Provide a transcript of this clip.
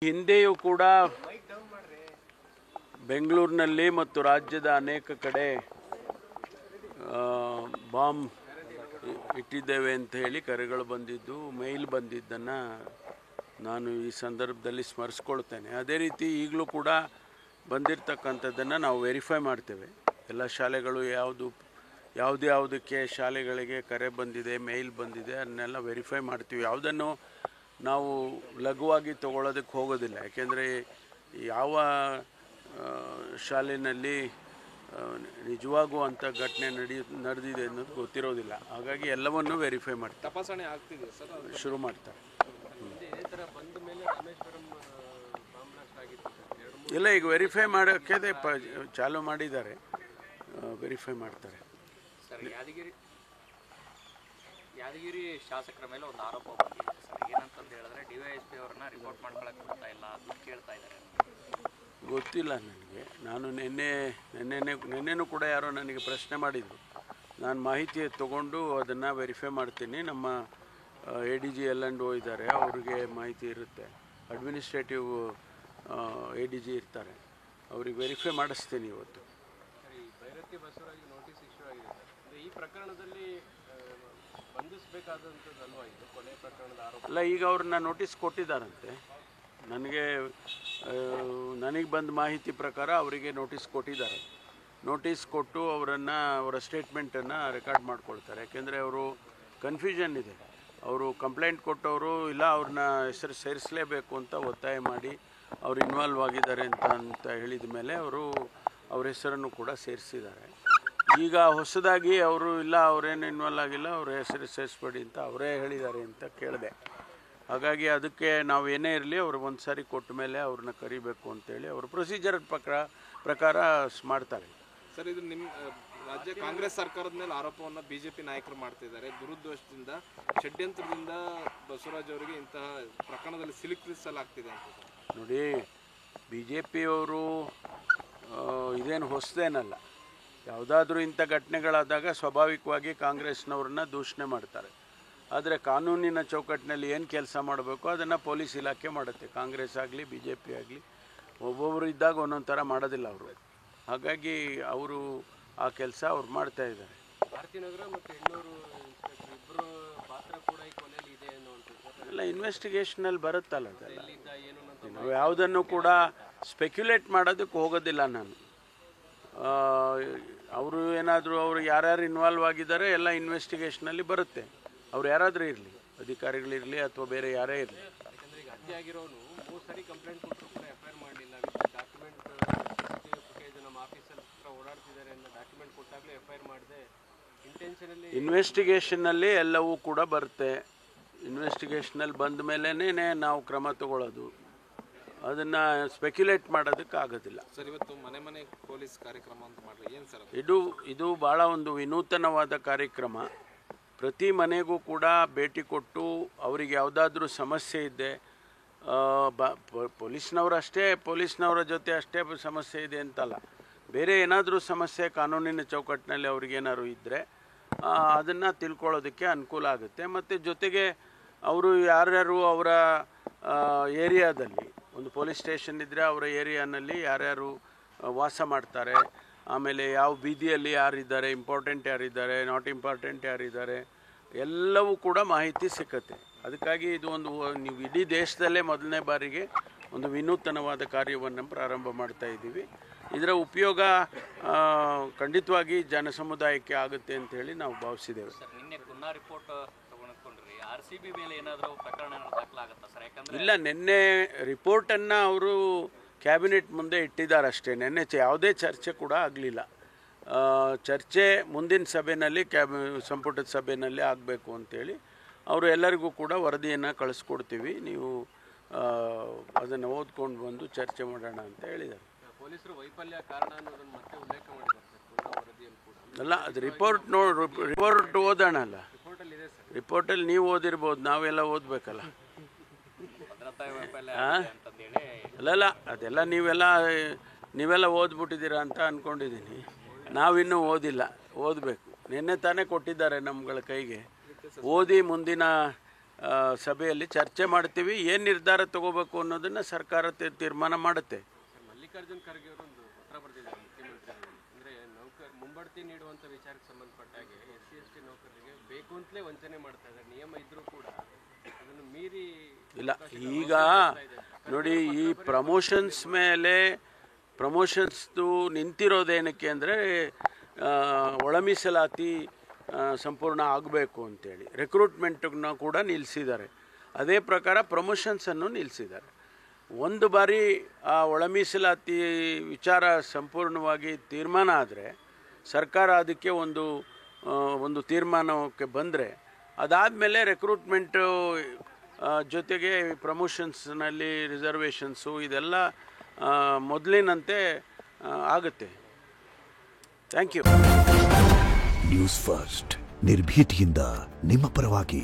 ಹಿಂದೆಯೂ ಕೂಡ ಬೆಂಗಳೂರಿನಲ್ಲಿ ಮತ್ತು ರಾಜ್ಯದ ಅನೇಕ ಕಡೆ ಬಾಂಬ್ ಇಟ್ಟಿದ್ದೇವೆ ಅಂತ ಹೇಳಿ ಕರೆಗಳು ಬಂದಿದ್ದು, ಮೇಲ್ ಬಂದಿದ್ದನ್ನು ನಾನು ಈ ಸಂದರ್ಭದಲ್ಲಿ ಸ್ಮರಿಸ್ಕೊಳ್ತೇನೆ. ಅದೇ ರೀತಿ ಈಗಲೂ ಕೂಡ ಬಂದಿರತಕ್ಕಂಥದ್ದನ್ನು ನಾವು ವೆರಿಫೈ ಮಾಡ್ತೇವೆ. ಎಲ್ಲ ಶಾಲೆಗಳು ಯಾವುದಕ್ಕೆ ಶಾಲೆಗಳಿಗೆ ಕರೆ ಬಂದಿದೆ, ಮೇಲ್ ಬಂದಿದೆ ಅದನ್ನೆಲ್ಲ ವೆರಿಫೈ ಮಾಡ್ತೀವಿ. ಯಾವುದನ್ನು ನಾವು ಲಘುವಾಗಿ ತಗೊಳ್ಳೋದಕ್ಕೆ ಹೋಗೋದಿಲ್ಲ. ಯಾಕೆಂದರೆ ಯಾವ ಶಾಲೆಯಲ್ಲಿ ನಿಜವಾಗೂ ಅಂಥ ಘಟನೆ ನಡೆದಿದೆ ಅನ್ನೋದು ಗೊತ್ತಿರೋದಿಲ್ಲ. ಹಾಗಾಗಿ ಎಲ್ಲವನ್ನೂ ವೆರಿಫೈ ಮಾಡ್ತಾರೆ, ತಪಾಸಣೆ ಆಗ್ತಿದೆ ಸರ್, ಶುರು ಮಾಡ್ತಾರೆ. ಇಲ್ಲ, ಈಗ ವೆರಿಫೈ ಮಾಡೋಕ್ಕೆ ಚಾಲೂ ಮಾಡಿದ್ದಾರೆ, ವೆರಿಫೈ ಮಾಡ್ತಾರೆ. ಸರ್, ಯಾದಗಿರಿ ಶಾಸಕರ ಮೇಲೆ ಒಂದು ಆರೋಪ ಬಂದಿದೆ ಸರ್. ಏನಂತಂದು ಹೇಳಿದ್ರೆ ಡಿವೈಎಸ್ಪಿ ಅವ್ರನ್ನ ರಿಪೋರ್ಟ್ ಮಾಡ್ಕೊಳಕ್ಕೆ ಬರ್ತಾ ಇಲ್ಲ, ದುಡ್ಡು ಕೇಳ್ತಾ ಇದ್ದಾರೆ. ಗೊತ್ತಿಲ್ಲ ನನಗೆ. ನಾನು ನಿನ್ನೆನೂ ಕೂಡ ಯಾರೋ ನನಗೆ ಪ್ರಶ್ನೆ ಮಾಡಿದರು. ನಾನು ಮಾಹಿತಿ ತೊಗೊಂಡು ಅದನ್ನು ವೆರಿಫೈ ಮಾಡ್ತೀನಿ. ನಮ್ಮ ADG L&O ಇದ್ದಾರೆ, ಅವ್ರಿಗೆ ಮಾಹಿತಿ ಇರುತ್ತೆ. ಅಡ್ಮಿನಿಸ್ಟ್ರೇಟಿವ್ ADG ಇರ್ತಾರೆ, ಅವ್ರಿಗೆ ವೆರಿಫೈ ಮಾಡಿಸ್ತೀನಿ ಇವತ್ತು. ಭೈರತಿ ಬಸವರಾಜ್ ನೋಟಿಸ್ ಇಶ್ಯೂ ಆಗಿದೆ ಸರ್. ಈ ಪ್ರಕರಣದಲ್ಲಿ ಬಂಧಿಸಬೇಕಾದಂಥದ್ದಲ್ವಾ ಇದು ಕೊಲೆ ಪ್ರಕರಣದ ಆರೋಪ? ಅಲ್ಲ, ಈಗ ಅವ್ರನ್ನ ನೋಟಿಸ್ ಕೊಟ್ಟಿದ್ದಾರಂತೆ. ನನಗೆ ಬಂದ ಮಾಹಿತಿ ಪ್ರಕಾರ ಅವರಿಗೆ ನೋಟಿಸ್ ಕೊಟ್ಟಿದ್ದಾರೆ. ನೋಟಿಸ್ ಕೊಟ್ಟು ಅವರ ಸ್ಟೇಟ್ಮೆಂಟನ್ನು ರೆಕಾರ್ಡ್ ಮಾಡ್ಕೊಳ್ತಾರೆ. ಯಾಕೆಂದರೆ ಅವರು ಕನ್ಫ್ಯೂಷನ್ ಇದೆ. ಅವರು ಕಂಪ್ಲೇಂಟ್ ಕೊಟ್ಟವರು ಇಲ್ಲ, ಅವ್ರನ್ನ ಹೆಸರು ಸೇರಿಸಲೇಬೇಕು ಅಂತ ಒತ್ತಾಯ ಮಾಡಿ ಅವರು ಇನ್ವಾಲ್ವ್ ಆಗಿದ್ದಾರೆ ಅಂತ ಹೇಳಿದ ಮೇಲೆ ಅವ್ರ ಹೆಸರನ್ನು ಕೂಡ ಸೇರಿಸಿದ್ದಾರೆ. ಈಗ ಹೊಸದಾಗಿ ಅವರು ಇಲ್ಲ, ಅವರೇನು ಇನ್ವಾಲ್ವ್ ಆಗಿಲ್ಲ, ಅವ್ರ ಹೆಸರು ಸೇರಿಸ್ಬೇಡಿ ಅಂತ ಅವರೇ ಹೇಳಿದ್ದಾರೆ ಅಂತ ಕೇಳಿದೆ. ಹಾಗಾಗಿ ಅದಕ್ಕೆ ನಾವು ಏನೇ ಇರಲಿ ಅವರು ಒಂದು ಸಾರಿ ಕೊಟ್ಟ ಮೇಲೆ ಅವ್ರನ್ನ ಕರಿಬೇಕು ಅಂತೇಳಿ ಅವರು ಪ್ರೊಸೀಜರ್ ಪ್ರಕಾರ ಮಾಡ್ತಾರೆ. ಸರ್, ಇದು ನಿಮ್ಮ ರಾಜ್ಯ ಕಾಂಗ್ರೆಸ್ ಸರ್ಕಾರದ ಮೇಲೆ ಆರೋಪವನ್ನು BJP ನಾಯಕರು ಮಾಡ್ತಿದ್ದಾರೆ. ದುರುದ್ದೇಶದಿಂದ, ಷಡ್ಯಂತ್ರದಿಂದ ಬಸವರಾಜ್ ಅವರಿಗೆ ಇಂತಹ ಪ್ರಕರಣದಲ್ಲಿ ಸಿಲುಕಿಸಲಾಗ್ತಿದೆ ಅಂತ. ನೋಡಿ, BJPಯವರು ಇದೇನು ಹೊಸದೇನಲ್ಲ. ಯಾವುದಾದ್ರೂ ಇಂಥ ಘಟನೆಗಳಾದಾಗ ಸ್ವಾಭಾವಿಕವಾಗಿ ಕಾಂಗ್ರೆಸ್ನವ್ರನ್ನ ದೂಷಣೆ ಮಾಡ್ತಾರೆ. ಆದರೆ ಕಾನೂನಿನ ಚೌಕಟ್ಟಿನಲ್ಲಿ ಏನು ಕೆಲಸ ಮಾಡಬೇಕು ಅದನ್ನು ಪೊಲೀಸ್ ಇಲಾಖೆ ಮಾಡುತ್ತೆ. ಕಾಂಗ್ರೆಸ್ ಆಗಲಿ BJP ಆಗಲಿ ಒಬ್ಬೊಬ್ಬರು ಇದ್ದಾಗ ಒಂದೊಂದು ಥರ ಮಾಡೋದಿಲ್ಲ ಅವರು. ಹಾಗಾಗಿ ಅವರು ಆ ಕೆಲಸ ಅವ್ರು ಮಾಡ್ತಾ ಇದ್ದಾರೆ. ಭಾರತೀನಗರ ಮತ್ತು ಹೆಣ್ಣೂರು ಇನ್ಸ್ಪೆಕ್ಟರ್ ಇಬ್ಬರು ಪಾತ್ರ ಕೂಡ ಈ ಕೊನೆಯಲ್ಲಿ ಇದೆ ಅನ್ನುವಂಥದ್ದು ಎಲ್ಲ ಇನ್ವೆಸ್ಟಿಗೇಷನಲ್ಲಿ ಬರುತ್ತಲ್ಲ. ಅದೆಲ್ಲ ನಾವು ಯಾವುದನ್ನು ಕೂಡ ಸ್ಪೆಕ್ಯುಲೇಟ್ ಮಾಡೋದಕ್ಕೆ ಹೋಗೋದಿಲ್ಲ ನಾನು. ಅವರು ಏನಾದರೂ ಅವರು ಯಾರ್ಯಾರು ಇನ್ವಾಲ್ವ್ ಆಗಿದ್ದಾರೆ ಎಲ್ಲ ಇನ್ವೆಸ್ಟಿಗೇಷನಲ್ಲಿ ಬರುತ್ತೆ. ಅವ್ರು ಯಾರಾದರೂ ಇರಲಿ, ಅಧಿಕಾರಿಗಳಿರಲಿ ಅಥವಾ ಬೇರೆ ಯಾರೇ ಇರಲಿ. ಯಾಕಂದರೆ ಈಗ ಹತ್ಯೆ ಆಗಿರೋನು 3 ಸರಿ ಕಂಪ್ಲೇಂಟ್ ಕೊಟ್ಟರು ಕೂಡ FIR ಮಾಡಲಿಲ್ಲ. ಡಾಕ್ಯುಮೆಂಟ್ ಫುಟೇಜ್ ನಮ್ಮ ಆಫೀಸಲ್ಲಿ ಓಡಾಡ್ತಿದ್ದಾರೆ ಅನ್ನೋ ಡಾಕ್ಯುಮೆಂಟ್ ಕೊಟ್ಟಾಗಲೇ FIR ಮಾಡಿದೆ. ಇನ್ವೆಸ್ಟಿಗೇಷನ್ನಲ್ಲಿ ಎಲ್ಲವೂ ಕೂಡ ಬರುತ್ತೆ. ಇನ್ವೆಸ್ಟಿಗೇಷನಲ್ಲಿ ಬಂದ ಮೇಲೇ ನಾವು ಕ್ರಮ ತಗೊಳ್ಳೋದು. ಅದನ್ನು ಸ್ಪೆಕ್ಯುಲೇಟ್ ಮಾಡೋದಕ್ಕೆ ಆಗೋದಿಲ್ಲ. ಸರ್, ಇವತ್ತು ಮನೆ ಪೊಲೀಸ್ ಕಾರ್ಯಕ್ರಮ ಅಂತ ಮಾಡಿದ್ರೆ ಏನು ಸರ್? ಇದು ಭಾಳ ಒಂದು ವಿನೂತನವಾದ ಕಾರ್ಯಕ್ರಮ. ಪ್ರತಿ ಮನೆಗೂ ಕೂಡ ಭೇಟಿ ಕೊಟ್ಟು ಅವರಿಗೆ ಯಾವುದಾದ್ರೂ ಸಮಸ್ಯೆ ಇದ್ದೆ, ಪೊಲೀಸ್ನವರ ಜೊತೆ ಅಷ್ಟೇ ಸಮಸ್ಯೆ ಇದೆ ಅಂತಲ್ಲ, ಬೇರೆ ಏನಾದರೂ ಸಮಸ್ಯೆ ಕಾನೂನಿನ ಚೌಕಟ್ಟಿನಲ್ಲಿ ಅವ್ರಿಗೇನಾದ್ರು ಇದ್ದರೆ ಅದನ್ನು ತಿಳ್ಕೊಳ್ಳೋದಕ್ಕೆ ಅನುಕೂಲ ಆಗುತ್ತೆ. ಮತ್ತು ಜೊತೆಗೆ ಅವರು ಯಾರ್ಯಾರು ಅವರ ಏರಿಯಾದಲ್ಲಿ, ಒಂದು ಪೊಲೀಸ್ ಸ್ಟೇಷನ್ ಇದ್ದರೆ ಅವರ ಏರಿಯಾನಲ್ಲಿ ಯಾರ್ಯಾರು ವಾಸ ಮಾಡ್ತಾರೆ, ಆಮೇಲೆ ಯಾವ ಬೀದಿಯಲ್ಲಿ ಯಾರಿದ್ದಾರೆ, ಇಂಪಾರ್ಟೆಂಟ್ ಯಾರಿದ್ದಾರೆ, ನಾಟ್ ಇಂಪಾರ್ಟೆಂಟ್ ಯಾರಿದ್ದಾರೆ, ಎಲ್ಲವೂ ಕೂಡ ಮಾಹಿತಿ ಸಿಕ್ಕತ್ತೆ. ಅದಕ್ಕಾಗಿ ಇದು ನೀವು ಇಡೀ ದೇಶದಲ್ಲೇ ಮೊದಲನೇ ಬಾರಿಗೆ ಒಂದು ವಿನೂತನವಾದ ಕಾರ್ಯವನ್ನು ಪ್ರಾರಂಭ ಮಾಡ್ತಾ ಇದ್ದೀವಿ. ಇದರ ಉಪಯೋಗ ಖಂಡಿತವಾಗಿ ಜನಸಮುದಾಯಕ್ಕೆ ಆಗುತ್ತೆ ಅಂತ ಹೇಳಿ ನಾವು ಭಾವಿಸಿದ್ದೇವೆ. ನಿನ್ನೆ ಗುನ್ನಾ ರಿಪೋರ್ಟ್ ತಗೊಂಡ್ಕೊಂಡ್ರಿ, RCB ಮೇಲೆ ಏನಾದರೂ ಪ್ರಕರಣ ದಾಖಲಾಗುತ್ತಾ ಸರ್? ಯಾಕಂದರೆ ಇಲ್ಲ, ನಿನ್ನೆ ರಿಪೋರ್ಟನ್ನು ಅವರು ಕ್ಯಾಬಿನೆಟ್ ಮುಂದೆ ಇಟ್ಟಿದ್ದಾರೆ ಅಷ್ಟೇ. ನಿನ್ನೆ ಯಾವುದೇ ಚರ್ಚೆ ಕೂಡ ಆಗಲಿಲ್ಲ. ಚರ್ಚೆ ಮುಂದಿನ ಸಭೆಯಲ್ಲಿ ಸಂಪುಟದ ಸಭೆಯಲ್ಲಿ ಆಗಬೇಕು ಅಂತೇಳಿ ಅವರು ಎಲ್ಲರಿಗೂ ಕೂಡ ವರದಿಯನ್ನು ಕಳಿಸ್ಕೊಡ್ತೀವಿ, ನೀವು ಅದನ್ನು ಓದ್ಕೊಂಡು ಬಂದು ಚರ್ಚೆ ಮಾಡೋಣ ಅಂತ ಹೇಳಿದ್ದಾರೆ. ಪೊಲೀಸರು ವೈಫಲ್ಯ ಕಾರಣ ಅನ್ನೋದನ್ನು ಮತ್ತೆ ಉಲ್ಲೇಖ ಮಾಡಿದ್ದಾರೆ ವರದಿಯಲ್ಲಿ ಕೂಡ. ಅಲ್ಲ, ಅದು ರಿಪೋರ್ಟ್ ಓದೋಣ ಅಲ್ಲ. ರಿಪೋರ್ಟಲ್ಲಿ ನೀವು ಓದಿರ್ಬೋದು, ನಾವೆಲ್ಲ ಓದಬೇಕಲ್ಲ. ಅಲ್ಲಲ್ಲ, ಅದೆಲ್ಲ ನೀವೆಲ್ಲ ಓದ್ಬಿಟ್ಟಿದ್ದೀರಾ ಅಂತ ಅಂದ್ಕೊಂಡಿದ್ದೀನಿ. ನಾವಿನ್ನೂ ಓದಬೇಕು. ನಿನ್ನೆ ತಾನೇ ಕೊಟ್ಟಿದ್ದಾರೆ ನಮ್ಗಳ ಕೈಗೆ. ಓದಿ ಮುಂದಿನ ಸಭೆಯಲ್ಲಿ ಚರ್ಚೆ ಮಾಡ್ತೀವಿ. ಏನು ನಿರ್ಧಾರ ತಗೋಬೇಕು ಅನ್ನೋದನ್ನು ಸರ್ಕಾರ ತೀರ್ಮಾನ ಮಾಡುತ್ತೆ. ಮಲ್ಲಿಕಾರ್ಜುನ್ ಖರ್ಗೆ ಅವರು ಒಂದು ಪತ್ರ ಬರೆದಿದ್ದಾರೆ ಮುಖ್ಯಮಂತ್ರಿಗಳು. ಅಂದರೆ ಮುಂಬಡ್ತಿ ನೀಡುವಂಥ ವಿಚಾರಕ್ಕೆ ಸಂಬಂಧಪಟ್ಟಾಗೆ SC/ST ನೌಕರರಿಗೆ ಬೇಕು ಅಂತಲೇ ವಂಚನೆ ಮಾಡ್ತಾ ಇದ್ದಾರೆ. ನಿಯಮ ಇದ್ರೂ ಕೂಡ ಅದನ್ನು ಮೀರಿ ಇಲ್ಲ. ಈಗ ನೋಡಿ, ಈ ಪ್ರಮೋಷನ್ಸ್ ಮೇಲೆ ಪ್ರಮೋಷನ್ಸ್ದು ನಿಂತಿರೋದೇನಕ್ಕೆ ಅಂದರೆ ಒಳ ಮೀಸಲಾತಿ ಸಂಪೂರ್ಣ ಆಗಬೇಕು ಅಂತೇಳಿ ರಿಕ್ರೂಟ್ಮೆಂಟನ್ನ ಕೂಡ ನಿಲ್ಲಿಸಿದ್ದಾರೆ. ಅದೇ ಪ್ರಕಾರ ಪ್ರಮೋಷನ್ಸನ್ನು ನಿಲ್ಲಿಸಿದ್ದಾರೆ. ಒಂದು ಬಾರಿ ಆ ಒಳ ಮೀಸಲಾತಿ ವಿಚಾರ ಸಂಪೂರ್ಣವಾಗಿ ತೀರ್ಮಾನ ಆದರೆ ಸರ್ಕಾರ ಅದಕ್ಕೆ ಒಂದು ತೀರ್ಮಾನಕ್ಕೆ ಬಂದರೆ ಅದಾದಮೇಲೆ ರಿಕ್ರೂಟ್ಮೆಂಟು ಜೊತೆಗೆ ಪ್ರಮೋಷನ್ಸ್ನಲ್ಲಿ ರಿಸರ್ವೇಷನ್ಸು ಇದೆಲ್ಲ ಮೊದಲಿನಂತೆ ಆಗುತ್ತೆ. Thank you. ನ್ಯೂಸ್ ಫಸ್ಟ್ ನಿರ್ಭೀತಿಯಿಂದ ನಿಮ್ಮ ಪರವಾಗಿ.